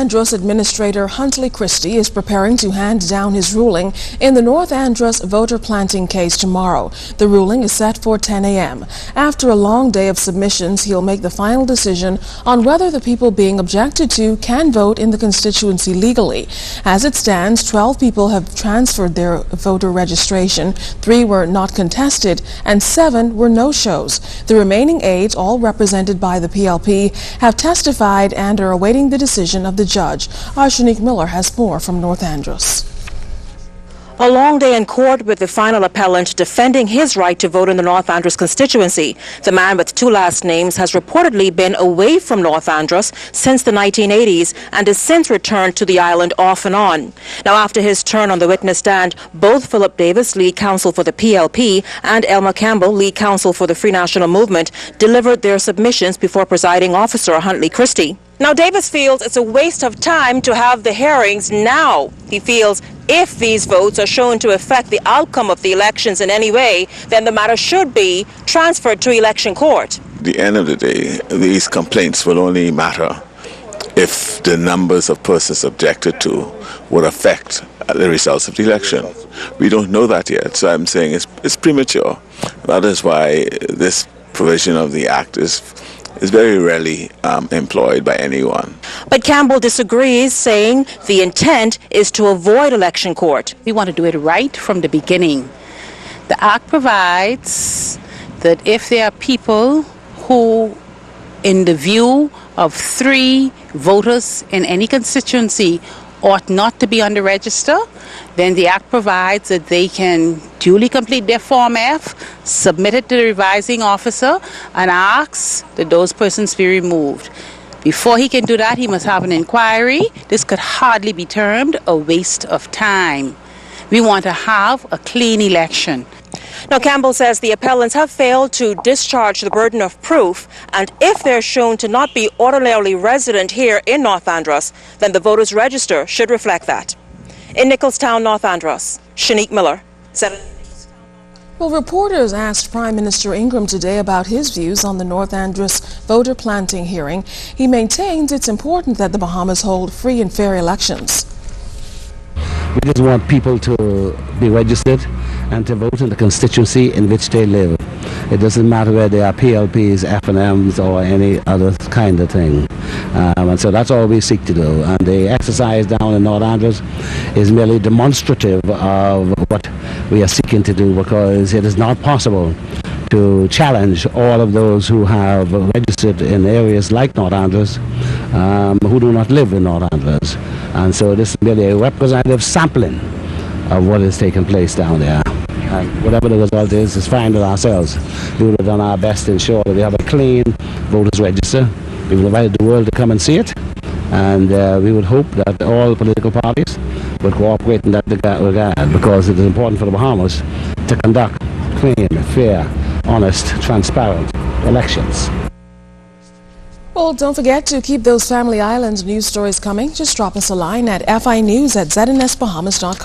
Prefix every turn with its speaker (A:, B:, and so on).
A: Andros Administrator Huntley Christie is preparing to hand down his ruling in the North Andros voter planting case tomorrow. The ruling is set for 10 a.m. After a long day of submissions, he'll make the final decision on whether the people being objected to can vote in the constituency legally. As it stands, 12 people have transferred their voter registration, 3 were not contested, and 7 were no-shows. The remaining 8, all represented by the PLP, have testified and are awaiting the decision of the judge. Our Shenique Miller has more from North Andros.
B: A long day in court with the final appellant defending his right to vote in the North Andros constituency. The man with 2 last names has reportedly been away from North Andros since the 1980s and has since returned to the island off and on. Now, after his turn on the witness stand, both Philip Davis, lead counsel for the PLP, and Elma Campbell, lead counsel for the Free National Movement, delivered their submissions before presiding officer Huntley Christie. Now, Davis feels it's a waste of time to have the hearings now. He feels if these votes are shown to affect the outcome of the elections in any way, then the matter should be transferred to election court.
C: At the end of the day, these complaints will only matter if the numbers of persons objected to would affect the results of the election. We don't know that yet, so I'm saying it's premature. That is why this provision of the Act is very rarely employed by anyone.
B: But Campbell disagrees, saying the intent is to avoid election court.
D: We want to do it right from the beginning. The Act provides that if there are people who, in the view of 3 voters in any constituency, ought not to be on the register, then the Act provides that they can duly complete their Form F, submit it to the revising officer, and ask that those persons be removed. Before he can do that, he must have an inquiry. This could hardly be termed a waste of time. We want to have a clean election.
B: Now, Campbell says the appellants have failed to discharge the burden of proof, and if they're shown to not be ordinarily resident here in North Andros, then the voters' register should reflect that. In Nicholstown, North Andros, Shenique Miller, ZNS.
A: Well, reporters asked Prime Minister Ingraham today about his views on the North Andros voter planting hearing. He maintains it's important that the Bahamas hold free and fair elections.
E: We just want people to be registered and to vote in the constituency in which they live. It doesn't matter whether they are PLPs, FNMs, or any other kind of thing. And so that's all we seek to do. And the exercise down in North Andros is merely demonstrative of what we are seeking to do, because it is not possible to challenge all of those who have registered in areas like North Andros who do not live in North Andros. And so this is merely a representative sampling of what is taking place down there. And whatever the result is fine with ourselves. We would have done our best to ensure that we have a clean voters register. We would invite the world to come and see it. And we would hope that all political parties would cooperate in that regard, because it is important for the Bahamas to conduct clean, fair, honest, transparent elections.
A: Well, don't forget to keep those Family Island news stories coming. Just drop us a line at finews@znsbahamas.com.